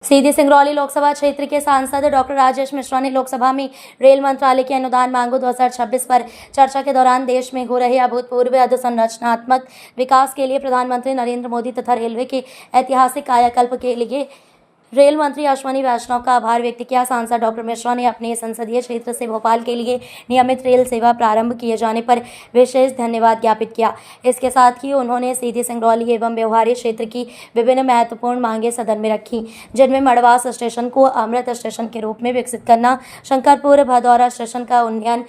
सीधी सिंगरौली लोकसभा क्षेत्र के सांसद डॉक्टर राजेश मिश्रा ने लोकसभा में रेल मंत्रालय की अनुदान मांगों 2026 पर चर्चा के दौरान देश में हो रहे अभूतपूर्व अधोसंरचनात्मक विकास के लिए प्रधानमंत्री नरेंद्र मोदी तथा रेलवे के ऐतिहासिक कायाकल्प के लिए रेल मंत्री अश्विनी वैष्णव का आभार व्यक्त किया। सांसद डॉक्टर मिश्रा ने अपने संसदीय क्षेत्र से भोपाल के लिए नियमित रेल सेवा प्रारंभ किए जाने पर विशेष धन्यवाद ज्ञापित किया। इसके साथ ही उन्होंने सीधी सिंगरौली एवं व्यवहारिक क्षेत्र की विभिन्न महत्वपूर्ण मांगें सदन में रखी, जिनमें मड़वास स्टेशन को अमृत स्टेशन के रूप में विकसित करना, शंकरपुर भदौरा स्टेशन का उन्नयन,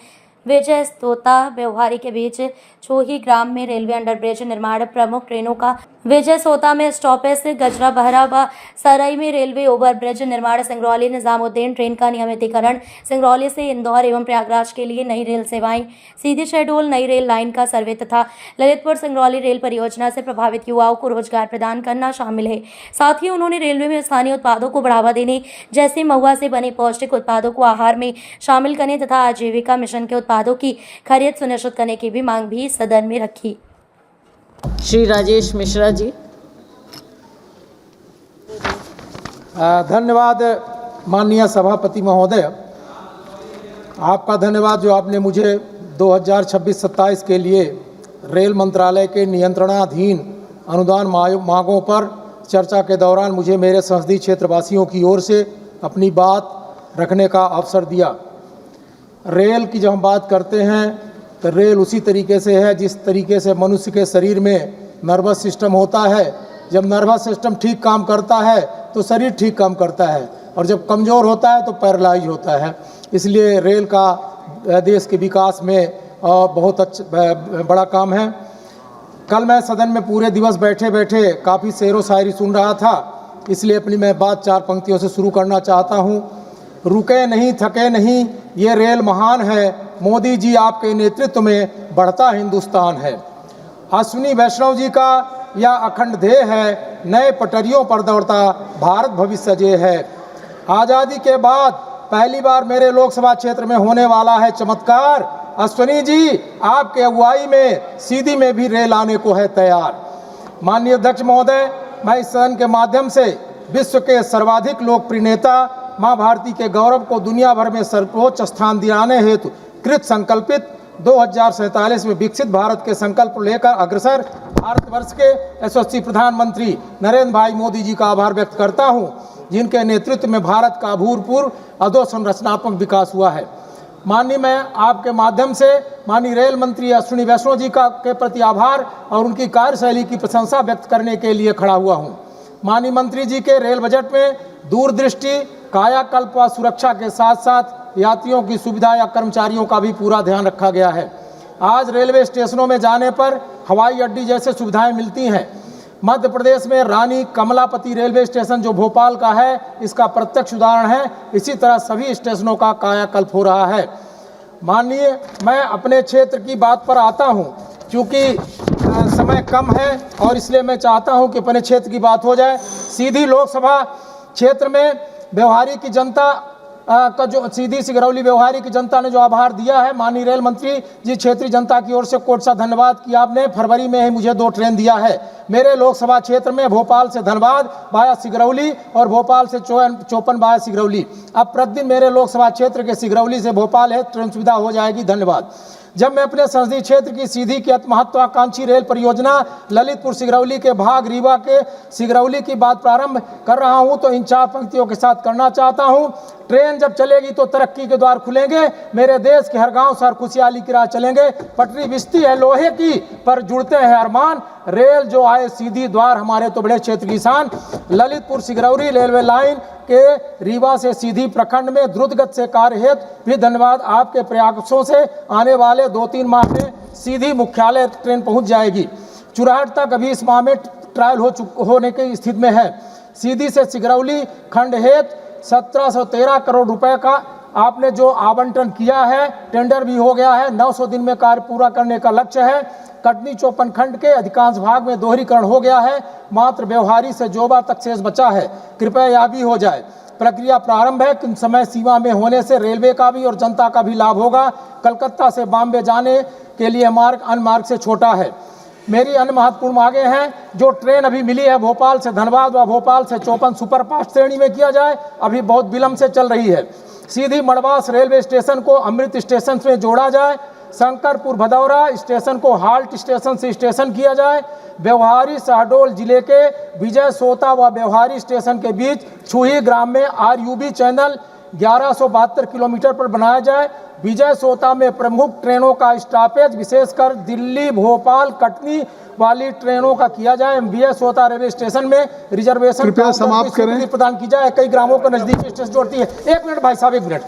विजय स्तोता व्यवहारी के बीच छोही ग्राम में रेलवे अंडरब्रिज निर्माण, प्रमुख ट्रेनों का विजय सोता में स्टॉपेज, गजरा बहरा व सराई में रेलवे ओवरब्रिज निर्माण, सिंगरौली निजामुद्दीन ट्रेन का नियमितीकरण, सिंगरौली से इंदौर एवं प्रयागराज के लिए नई रेल सेवाएं, सीधी शेड्यूल नई रेल लाइन का सर्वे तथा ललितपुर सिंगरौली रेल परियोजना से प्रभावित युवाओं को रोजगार प्रदान करना शामिल है। साथ ही उन्होंने रेलवे में स्थानीय उत्पादों को बढ़ावा देने जैसे महुआ से बने पौष्टिक उत्पादों को आहार में शामिल करने तथा आजीविका मिशन के उत्पादों की खरीद सुनिश्चित करने की भी मांग भी सदन में रखी। श्री राजेश मिश्रा जी। धन्यवाद माननीय सभापति महोदय, आपका धन्यवाद जो आपने मुझे 2026-27 के लिए रेल मंत्रालय के नियंत्रणाधीन अनुदान मांगों पर चर्चा के दौरान मुझे मेरे संसदीय क्षेत्रवासियों की ओर से अपनी बात रखने का अवसर दिया। रेल की जब हम बात करते हैं तो रेल उसी तरीके से है जिस तरीके से मनुष्य के शरीर में नर्वस सिस्टम होता है। जब नर्वस सिस्टम ठीक काम करता है तो शरीर ठीक काम करता है, और जब कमज़ोर होता है तो पैरालाइज होता है। इसलिए रेल का देश के विकास में बहुत अच्छा बड़ा काम है। कल मैं सदन में पूरे दिवस बैठे बैठे काफ़ी शेर व शायरी सुन रहा था, इसलिए अपनी मैं बात 4 पंक्तियों से शुरू करना चाहता हूँ। रुके नहीं थके नहीं ये रेल महान है, मोदी जी आपके नेतृत्व में बढ़ता हिंदुस्तान है। अश्विनी वैष्णव जी का यह अखंड ध्येय है, नए पटरियों पर दौड़ता भारत भविष्य जय है। आज़ादी के बाद पहली बार मेरे लोकसभा क्षेत्र में होने वाला है चमत्कार। अश्विनी जी आपके अगुवाई में सीधी में भी रेल आने को है तैयार। माननीय अध्यक्ष महोदय, मैं इस सदन के माध्यम से विश्व के सर्वाधिक लोकप्रिय नेता माँ भारती के गौरव को दुनिया भर में सर्वोच्च स्थान दिलाने हेतु कृत संकल्पित 2047 में विकसित भारत के संकल्प लेकर अग्रसर भारतवर्ष के यशस्वी प्रधानमंत्री नरेंद्र भाई मोदी जी का आभार व्यक्त करता हूं, जिनके नेतृत्व में भारत का अभूतपूर्व अधोसंरचनात्मक विकास हुआ है। माननीय, मैं आपके माध्यम से माननीय रेल मंत्री अश्विनी वैष्णव जी के प्रति आभार और उनकी कार्यशैली की प्रशंसा व्यक्त करने के लिए खड़ा हुआ हूँ। माननीय मंत्री जी के रेल बजट में दूरदृष्टि, कायाकल्प व सुरक्षा के साथ साथ यात्रियों की सुविधा या कर्मचारियों का भी पूरा ध्यान रखा गया है। आज रेलवे स्टेशनों में जाने पर हवाई अड्डे जैसे सुविधाएं मिलती हैं। मध्य प्रदेश में रानी कमलापति रेलवे स्टेशन जो भोपाल का है, इसका प्रत्यक्ष उदाहरण है। इसी तरह सभी स्टेशनों का कायाकल्प हो रहा है। माननीय, मैं अपने क्षेत्र की बात पर आता हूं, क्योंकि समय कम है और इसलिए मैं चाहता हूं कि अपने क्षेत्र की बात हो जाए। सीधी लोकसभा क्षेत्र में व्यवहारी की जनता का जो सीधी सिंगरौली व्यवहारी की जनता ने जो आभार दिया है, माननीय रेल मंत्री जी, क्षेत्रीय जनता की ओर से कोट सा धन्यवाद कि आपने फरवरी में ही मुझे 2 ट्रेन दिया है। मेरे लोकसभा क्षेत्र में भोपाल से धनबाद वाया सिंगरौली और भोपाल से चौपन वाया सिंगरौली, अब प्रतिदिन मेरे लोकसभा क्षेत्र के सिंगरौली से भोपाल है ट्रेन सुविधा हो जाएगी। धन्यवाद। जब मैं अपने संसदीय क्षेत्र की सीधी की महत्वाकांक्षी रेल परियोजना ललितपुर सिंगरौली के भाग रीवा के सिंगरौली की बात प्रारंभ कर रहा हूं, तो इन 4 पंक्तियों के साथ करना चाहता हूं। ट्रेन जब चलेगी तो तरक्की के द्वार खुलेंगे, मेरे देश के हर गांव शहर खुशहाली की राह चलेंगे। पटरी बिछती है लोहे की पर जुड़ते हैं अरमान, रेल जो आए सीधी द्वार हमारे तो बड़े क्षेत्र की शान। ललितपुर सिंगरौली रेलवे लाइन के रीवा से सीधी प्रखंड में द्रुत गति से कार्य हेतु भी धन्यवाद। आपके प्रयासों से आने वाले 2-3 माह में सीधी मुख्यालय ट्रेन पहुंच जाएगी। चुराहट तक अभी इस माह में ट्रायल होने की स्थिति में है। सीधी से सिंगरौली खंड हेतु 1713 करोड़ रुपए का आपने जो आवंटन किया है, टेंडर भी हो गया है। 900 दिन में कार्य पूरा करने का लक्ष्य है। कटनी चौपन खंड के अधिकांश भाग में दोहरीकरण हो गया है, मात्र व्यवहारी से जोबा तक शेष बचा है। कृपया यह भी हो जाए। प्रक्रिया प्रारंभ है कि समय सीमा में होने से रेलवे का भी और जनता का भी लाभ होगा। कलकत्ता से बॉम्बे जाने के लिए मार्ग अन्य मार्ग से छोटा है। मेरी अन्य महत्वपूर्ण मांगे हैं, जो ट्रेन अभी मिली है भोपाल से धनबाद व भोपाल से चौपन सुपरफास्ट श्रेणी में किया जाए, अभी बहुत विलंब से चल रही है। सीधी मड़वास रेलवे स्टेशन को अमृत स्टेशन में जोड़ा जाए। शंकरपुर भदौरा स्टेशन को हाल्ट स्टेशन से स्टेशन किया जाए। व्यवहारी शहडोल जिले के विजय सोता व व्यवहारी स्टेशन के बीच छुही ग्राम में RUB चैनल 1172 किलोमीटर पर बनाया जाए। विजय सोता में प्रमुख ट्रेनों का स्टॉपेज विशेषकर दिल्ली, भोपाल, कटनी वाली ट्रेनों का किया जाए। विजय सोता रेलवे स्टेशन में रिजर्वेशन कृपया समाप्त करें। प्रदान की जाए। कई ग्रामों को नजदीकी स्टेशन जोड़ती है। एक मिनट भाई साहब, एक मिनट।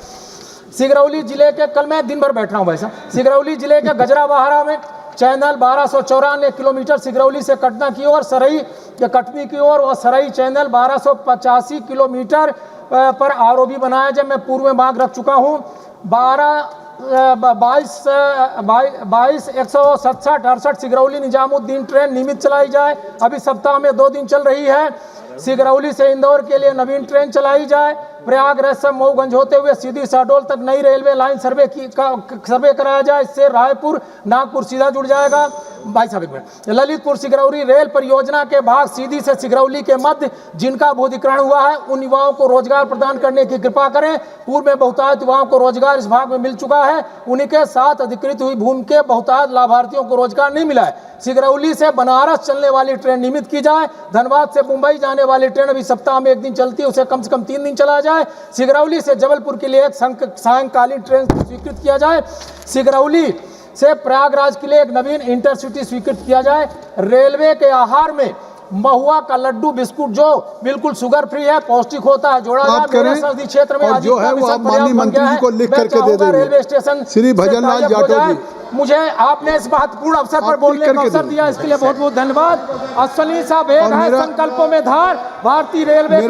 सिगरौली जिले के, कल मैं दिन भर बैठ रहा हूँ भाई साहब, सिगरौली जिले के गजराबहारा में चैनल 1294 किलोमीटर सिगरौली से कटना की ओर, सरई के कटनी की ओर और सरई चैनल 1285 किलोमीटर पर ROB बनाया जाए। मैं पूर्व में मांग रख चुका हूँ। 22-167-68 सिगरौली निजामुद्दीन ट्रेन नियमित चलाई जाए। अभी सप्ताह में 2 दिन चल रही है। सिगरौली से इंदौर के लिए नवीन ट्रेन चलाई जाए। प्रयागराज से मऊगंज होते हुए सीधी शहडोल तक नई रेलवे लाइन सर्वे कराया जाए। इससे रायपुर नागपुर सीधा जुड़ जाएगा। भाई साहब एक मिनट। ललितपुर सिगरौली रेल परियोजना के भाग सीधी से सिगरौली के मध्य जिनका भूधिकरण हुआ है, उन युवाओं को रोजगार प्रदान करने की कृपा करें। पूर्व में बहुतायत युवाओं को रोजगार इस भाग में मिल चुका है। उन्हीं के साथ अधिकृत हुई भूमि के बहुतायत लाभार्थियों को रोजगार नहीं मिला है। सिगरौली से बनारस चलने वाली ट्रेन नियमित की जाए। धनबाद से मुंबई जाने वाली ट्रेन अभी सप्ताह में 1 दिन चलती है, उसे कम से कम 3 दिन चलाया जाए। सिगरौली से जबलपुर के लिए एक सायंकालीन ट्रेन स्वीकृत किया जाए। सिगरौली से प्रयागराज के लिए एक नवीन इंटरसिटी स्वीकृत किया जाए। रेलवे के आहार में महुआ का लड्डू बिस्कुट जो बिल्कुल शुगर फ्री है, पौष्टिक होता है, जोड़ा जाए। मेरे सर्दी क्षेत्र में जो है वो आप माननीय मंत्री जी को लिख करके दे देंगे। रेलवे स्टेशन श्री भजनलाल जाटव जी, मुझे आपने इस महत्वपूर्ण अवसर पर बोलने का अवसर दिया, इसके लिए बहुत बहुत धन्यवाद। अश्वनी सा वेग है, संकल्पों में धार। भारतीय रेलवे